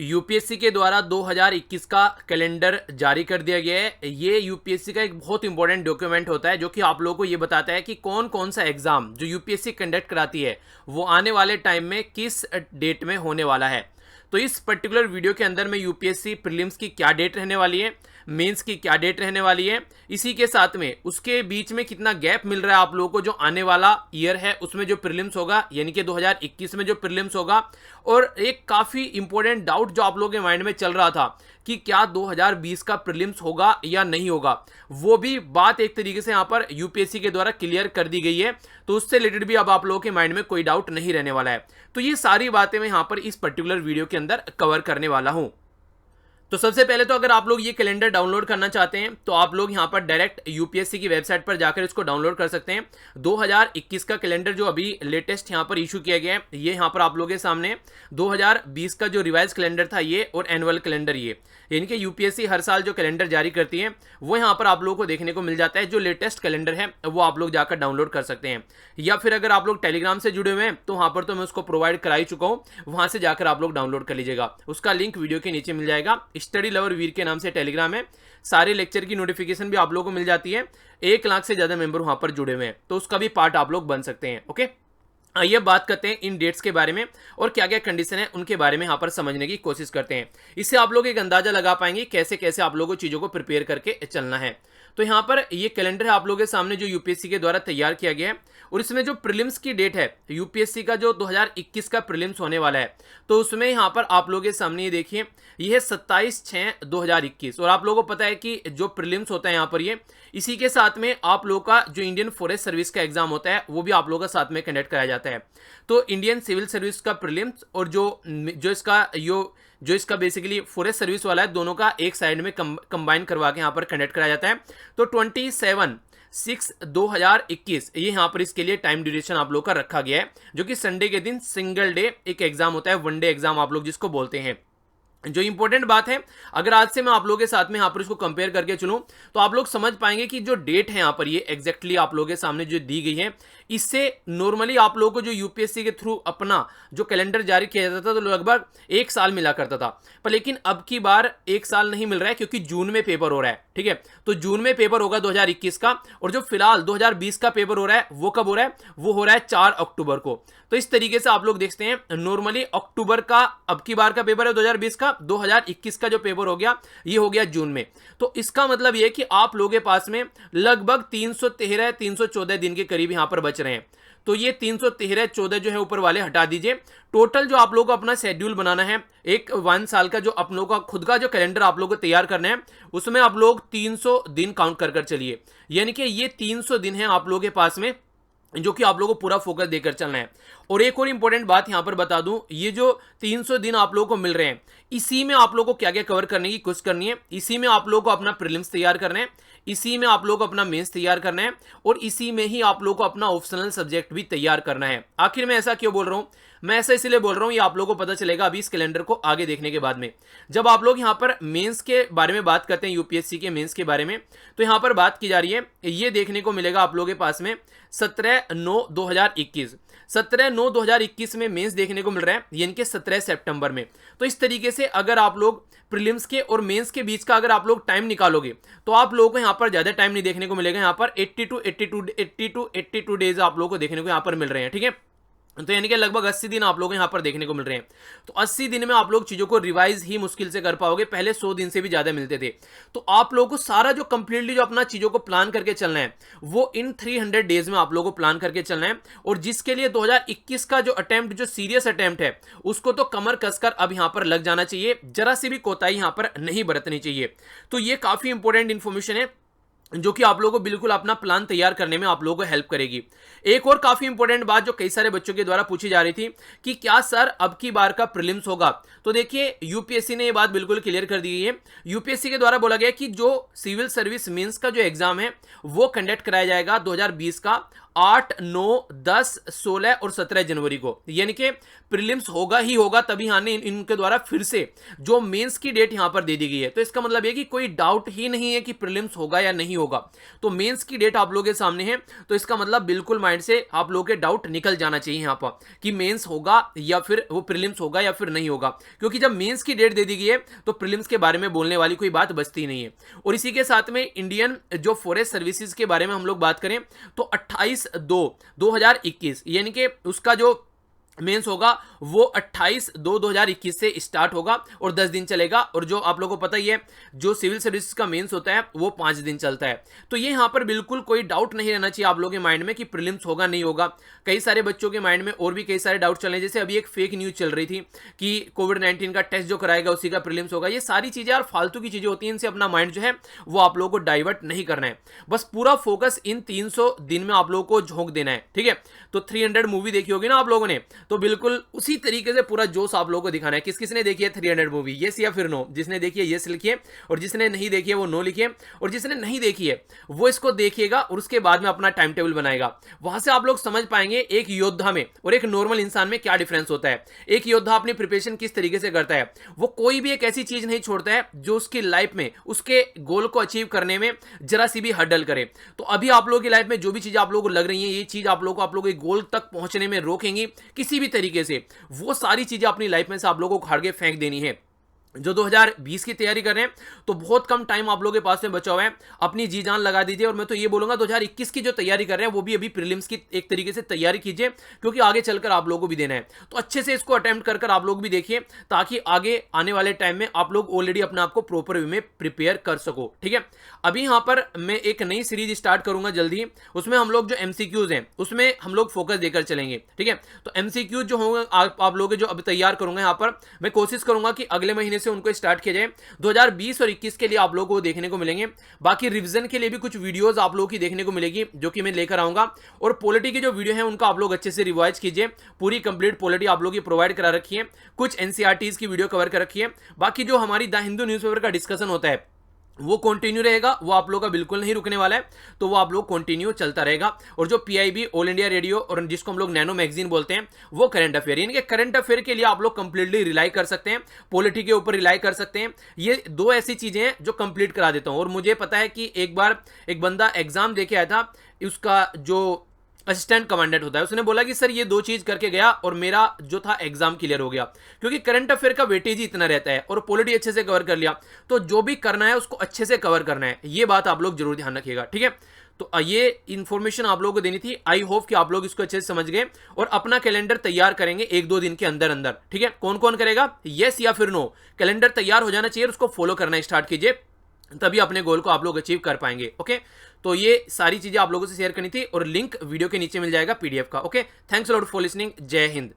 UPSC के द्वारा 2021 का कैलेंडर जारी कर दिया गया है। ये यूपीएससी का एक बहुत इंपॉर्टेंट डॉक्यूमेंट होता है जो कि आप लोगों को ये बताता है कि कौन कौन सा एग्जाम जो यूपीएससी कंडक्ट कराती है वो आने वाले टाइम में किस डेट में होने वाला है। तो इस पर्टिकुलर वीडियो के अंदर में यूपीएससी प्रीलिम्स की क्या डेट रहने वाली है, मेंस की क्या डेट रहने वाली है, इसी के साथ में उसके बीच में कितना गैप मिल रहा है आप लोगों को जो आने वाला ईयर है उसमें जो प्रीलिम्स होगा यानी कि 2021 में जो प्रीलिम्स होगा। और एक काफ़ी इंपॉर्टेंट डाउट जो आप लोगों के माइंड में चल रहा था कि क्या 2020 का प्रीलिम्स होगा या नहीं होगा, वो भी बात एक तरीके से यहाँ पर यूपीएससी के द्वारा क्लियर कर दी गई है। तो उससे रिलेटेड भी अब आप लोगों के माइंड में कोई डाउट नहीं रहने वाला है। तो ये सारी बातें मैं यहाँ पर इस पर्टिकुलर वीडियो के अंदर कवर करने वाला हूँ। तो सबसे पहले तो अगर आप लोग ये कैलेंडर डाउनलोड करना चाहते हैं तो आप लोग यहाँ पर डायरेक्ट यूपीएससी की वेबसाइट पर जाकर इसको डाउनलोड कर सकते हैं। 2021 का कैलेंडर जो अभी लेटेस्ट यहाँ पर इशू किया गया है, ये यहाँ पर आप लोगों के सामने 2020 का जो रिवाइज कैलेंडर था ये और एनुअल कैलेंडर ये, यानी कि यूपीएससी हर साल जो कैलेंडर जारी करती है वो यहाँ पर आप लोगों को देखने को मिल जाता है। जो लेटेस्ट कैलेंडर है वो आप लोग जाकर डाउनलोड कर सकते हैं, या फिर अगर आप लोग टेलीग्राम से जुड़े हुए हैं तो वहाँ पर तो मैं उसको प्रोवाइड करा ही चुका हूँ, वहाँ से जाकर आप लोग डाउनलोड कर लीजिएगा। उसका लिंक वीडियो के नीचे मिल जाएगा। स्टडी लवर वीर के नाम से टेलीग्राम है, सारे लेक्चर की नोटिफिकेशन भी आप लोगों को मिल जाती है। 1 लाख से ज्यादा मेंबर वहां पर जुड़े हुए हैं, तो उसका भी पार्ट आप लोग बन सकते हैं। ओके, आइए बात करते हैं इन डेट्स के बारे में और क्या क्या कंडीशन है उनके बारे में यहाँ पर समझने की कोशिश करते हैं। इससे आप लोग एक अंदाजा लगा पाएंगे कैसे कैसे आप लोगों को चीजों को प्रिपेयर करके चलना है। तो यहाँ पर ये कैलेंडर है आप लोगों के सामने जो यूपीएससी के द्वारा तैयार किया गया है, और इसमें जो प्रीलिम्स की डेट है यूपीएससी का जो 2021 का प्रीलिम्स होने वाला है, तो उसमें यहाँ पर आप लोगों के सामने ये देखिए ये है 27/6/2021। और आप लोगों को पता है कि जो प्रीलिम्स होता है यहाँ पर ये इसी के साथ में आप लोगों का जो इंडियन फॉरेस्ट सर्विस का एग्जाम होता है वो भी आप लोगों का साथ में कंडक्ट कराया जाता है। तो इंडियन सिविल सर्विस का प्रीलिम्स और जो इसका बेसिकली फॉरेस्ट सर्विस वाला है, दोनों का एक साइड में कंबाइन करवा के यहाँ पर कंडक्ट कराया जाता है। तो 27/6/2021 ये यहाँ पर इसके लिए टाइम ड्यूरेशन आप लोग का रखा गया है, जो कि संडे के दिन सिंगल डे एक एग्जाम होता है, 1 डे एग्जाम आप लोग जिसको बोलते हैं। जो इंपॉर्टेंट बात है, अगर आज से मैं आप लोगों के साथ में यहाँ पर इसको कंपेयर करके चलूं तो आप लोग समझ पाएंगे कि जो डेट है यहाँ पर ये एग्जैक्टली आप लोगों के सामने जो दी गई है, इससे नॉर्मली आप लोगों को जो यूपीएससी के थ्रू अपना जो कैलेंडर जारी किया जाता था तो लगभग 1 साल मिला करता था, पर लेकिन अब की बार 1 साल नहीं मिल रहा है क्योंकि जून में पेपर हो रहा है। ठीक है, तो जून में पेपर होगा 2021 का, और जो फिलहाल 2020 का पेपर हो रहा है वो कब हो रहा है, वो हो रहा है 4 अक्टूबर को। तो इस तरीके से आप लोग देखते हैं नॉर्मली अक्टूबर का अब की बार का पेपर है 2020 का, 2021 का जो पेपर हो गया ये हो गया जून में। तो इसका मतलब ये कि आप लोगों के पास में लगभग 314 दिन के करीब यहां पर बच रहे हैं। तो ये 314 जो है ऊपर वाले हटा दीजिए। टोटल जो आप लोगों को अपना शेड्यूल बनाना है, एक 1 साल का जो आप लोगों का खुद का जो कैलेंडर आप लोगों को तैयार करना है, उसमें आप लोग 300 दिन काउंट कर चलिए, यानी कि ये 300 दिन है आप लोगों के पास में जो कि आप लोगों को पूरा फोकस देकर चलना है। और एक और इंपॉर्टेंट बात यहां पर बता दूं, ये जो 300 दिन आप लोगों को मिल रहे हैं इसी में आप लोगों को क्या क्या कवर करने की कोशिश करनी है। इसी में आप लोगों को अपना प्रीलिम्स तैयार करना है, इसी में आप लोगों को अपना मेंस तैयार करना है, और इसी में ही आप लोगों को अपना ऑप्शनल सब्जेक्ट भी तैयार करना है। आखिर मैं ऐसा क्यों बोल रहा हूं, मैं ऐसा इसलिए बोल रहा हूं, ये आप लोगों को पता चलेगा अभी इस कैलेंडर को आगे देखने के बाद में। जब आप लोग यहां पर मेंस के बारे में बात करते हैं, यूपीएससी के मेंस के बारे में, तो यहां पर बात की जा रही है, ये देखने को मिलेगा आप लोगों के पास में 17/9/2021। 17/9/2021 में मेंस देखने को मिल रहा है, यानी कि 17 सितंबर में। तो इस तरीके से अगर आप लोग प्रीलिम्स के और मेंस के बीच का अगर आप लोग टाइम निकालोगे तो आप लोगों को यहां पर ज्यादा टाइम नहीं देखने को मिलेगा। यहां पर 82 डेज आप लोगों को देखने को यहां पर मिल रहे हैं। ठीक है, तो यानी कि लगभग 80 दिन आप लोग यहां पर देखने को मिल रहे हैं। तो 80 दिन में आप लोग चीजों को रिवाइज ही मुश्किल से कर पाओगे, पहले 100 दिन से भी ज्यादा मिलते थे। तो आप लोगों को सारा जो कंप्लीटली जो अपना चीजों को प्लान करके चलना है वो इन 300 डेज में आप लोगों को प्लान करके चलना है। और जिसके लिए 2021 का जो अटेम्प्ट, जो सीरियस अटेम्प्ट है, उसको तो कमर कसकर अब यहां पर लग जाना चाहिए, जरा सी भी कोताही यहां पर नहीं बरतनी चाहिए। तो ये काफी इंपॉर्टेंट इंफॉर्मेशन है जो कि आप लोगों को बिल्कुल अपना प्लान तैयार करने में आप लोगों को हेल्प करेगी। एक और काफी इंपॉर्टेंट बात जो कई सारे बच्चों के द्वारा पूछी जा रही थी कि क्या सर अब की बार का प्रीलिम्स होगा, तो देखिए यूपीएससी ने ये बात बिल्कुल क्लियर कर दी गई है। यूपीएससी के द्वारा बोला गया कि जो सिविल सर्विस मेंस का जो एग्जाम है वो कंडक्ट कराया जाएगा 2020 का 8, 9, 10, 16 और 17 जनवरी को, यानी कि प्रीलिम्स होगा ही होगा, तभी हाँ इनके द्वारा फिर से जो मेंस की डेट यहां पर दे दी गई है। तो इसका मतलब है कि कोई डाउट ही नहीं है कि प्रीलिम्स होगा या नहीं होगा। तो मेंस की डेट आप लोगों के सामने है, तो इसका मतलब बिल्कुल माइंड से आप लोगों के डाउट निकल जाना चाहिए यहां पर कि मेंस होगा या फिर वो प्रीलिम्स होगा या फिर नहीं होगा, क्योंकि जब मेंस की डेट दे दी गई है तो प्रीलिम्स के बारे में बोलने वाली कोई बात बचती नहीं है। और इसी के साथ में इंडियन जो फॉरेस्ट सर्विसेज के बारे में हम लोग बात करें तो 28/2/2021 यानी कि उसका जो मेंस होगा वो 28/2/2021 से स्टार्ट होगा और 10 दिन चलेगा। और जो आप लोगों को पता ही है जो सिविल सर्विस का मेंस होता है वो 5 दिन चलता है। तो ये यहां पर बिल्कुल कोई डाउट नहीं रहना चाहिए आप लोगों के माइंड में कि प्रीलिम्स होगा नहीं होगा। कई सारे बच्चों के माइंड में और भी कई सारे डाउट चल रहे हैं, जैसे अभी एक फेक न्यूज चल रही थी कि कोविड-19 का टेस्ट जो कराएगा उसी का प्रीलिम्स होगा। ये सारी चीजें यार फालतू की चीजें होती हैं, इनसे अपना माइंड जो है वो आप लोगों को डाइवर्ट नहीं करना है। बस पूरा फोकस इन 300 दिन में आप लोगों को झोंक देना है, ठीक है। तो 300 मूवी देखी होगी ना आप लोगों ने, तो बिल्कुल उसी तरीके से पूरा जोश आप लोगों को दिखाना है। किस किसने देखी है 300 मूवी, यस या फिर नो? जिसने देखी है यस लिखिए, और जिसने नहीं देखी है वो नो लिखिए, और जिसने नहीं देखी है वो इसको देखिएगा और उसके बाद में अपना टाइम टेबल बनाएगा। वहां से आप लोग समझ पाएंगे एक योद्धा में और एक नॉर्मल इंसान में क्या डिफरेंस होता है। एक योद्धा अपनी प्रिपरेशन किस तरीके से करता है, वो कोई भी एक ऐसी चीज नहीं छोड़ता है जो उसकी लाइफ में उसके गोल को अचीव करने में जरा सी भी हर्डल करे। तो अभी आप लोगों की लाइफ में जो भी चीज आप लोगों को लग रही है ये चीज आप लोगों के गोल तक पहुंचने में रोकेंगी किसी भी तरीके से, वो सारी चीजें अपनी लाइफ में से आप लोगों को उखाड़ के फेंक देनी है। जो 2020 की तैयारी कर रहे हैं तो बहुत कम टाइम आप लोगों के पास में बचा हुआ है, अपनी जी जान लगा दीजिए। और मैं तो ये बोलूंगा 2021 की जो तैयारी कर रहे हैं वो भी अभी प्रीलिम्स की एक तरीके से तैयारी कीजिए, क्योंकि आगे चलकर आप लोगों को भी देना है। तो अच्छे से इसको अटेम्प्ट कर आप लोग भी देखिए, ताकि आगे आने वाले टाइम में आप लोग ऑलरेडी अपने आप को प्रॉपर वे में प्रिपेयर कर सको, ठीक है। अभी यहां पर मैं एक नई सीरीज स्टार्ट करूंगा जल्दी, उसमें हम लोग जो एमसीक्यूज हैं उसमें हम लोग फोकस देकर चलेंगे, ठीक है। तो एमसीक्यूज जो होंगे आप लोग जो अभी तैयार करूंगा यहां पर, मैं कोशिश करूंगा कि अगले महीने से उनको स्टार्ट किया जाए। 2020 और 21 के लिए आप लोगों को देखने को मिलेंगे। बाकी रिवीजन के लिए भी कुछ वीडियोस आप लोगों की देखने को मिलेगी जो कि मैं लेकर आऊंगा। और पॉलिटी की जो वीडियो है उनका आप लोग अच्छे से रिवाइज कीजिए, पूरी कंप्लीट पॉलिटी आप लोगों की प्रोवाइड करा रखी है, कुछ एनसीईआरटीज की वीडियो कवर कर रखी है। बाकी जो हमारी द हिंदू न्यूज़पेपर का डिस्कशन होता है वो कंटिन्यू रहेगा, वो आप लोगों का बिल्कुल नहीं रुकने वाला है, तो वो आप लोग कंटिन्यू चलता रहेगा। और जो पीआईबी ऑल इंडिया रेडियो और जिसको हम लोग नैनो मैगजीन बोलते हैं वो करंट अफेयर, यानी कि करंट अफेयर के लिए आप लोग कंप्लीटली रिलाई कर सकते हैं, पॉलिटी के ऊपर रिलाई कर सकते हैं। ये दो ऐसी चीजें हैं जो कंप्लीट करा देता हूं। और मुझे पता है कि एक बार एक बंदा एग्जाम देके आया था, उसका जो असिस्टेंट कमांडेंट होता है उसने बोला कि सर ये दो चीज करके गया और मेरा जो था एग्जाम क्लियर हो गया, क्योंकि करंट अफेयर का वेटेज ही इतना रहता है और पॉलिटी अच्छे से कवर कर लिया। तो जो भी करना है उसको अच्छे से कवर करना है, ये बात आप लोग जरूर ध्यान रखिएगा, ठीक है। तो ये इंफॉर्मेशन आप लोगों को देनी थी। आई होप कि आप लोग इसको अच्छे से समझ गए और अपना कैलेंडर तैयार करेंगे 1-2 दिन के अंदर अंदर, ठीक है। कौन कौन करेगा, यस या फिर नो? कैलेंडर तैयार हो जाना चाहिए, उसको फॉलो करना स्टार्ट कीजिए, तभी अपने गोल को आप लोग अचीव कर पाएंगे, ओके। तो ये सारी चीजें आप लोगों से शेयर करनी थी और लिंक वीडियो के नीचे मिल जाएगा पीडीएफ का, okay. Thanks a lot for listening. जय हिंद।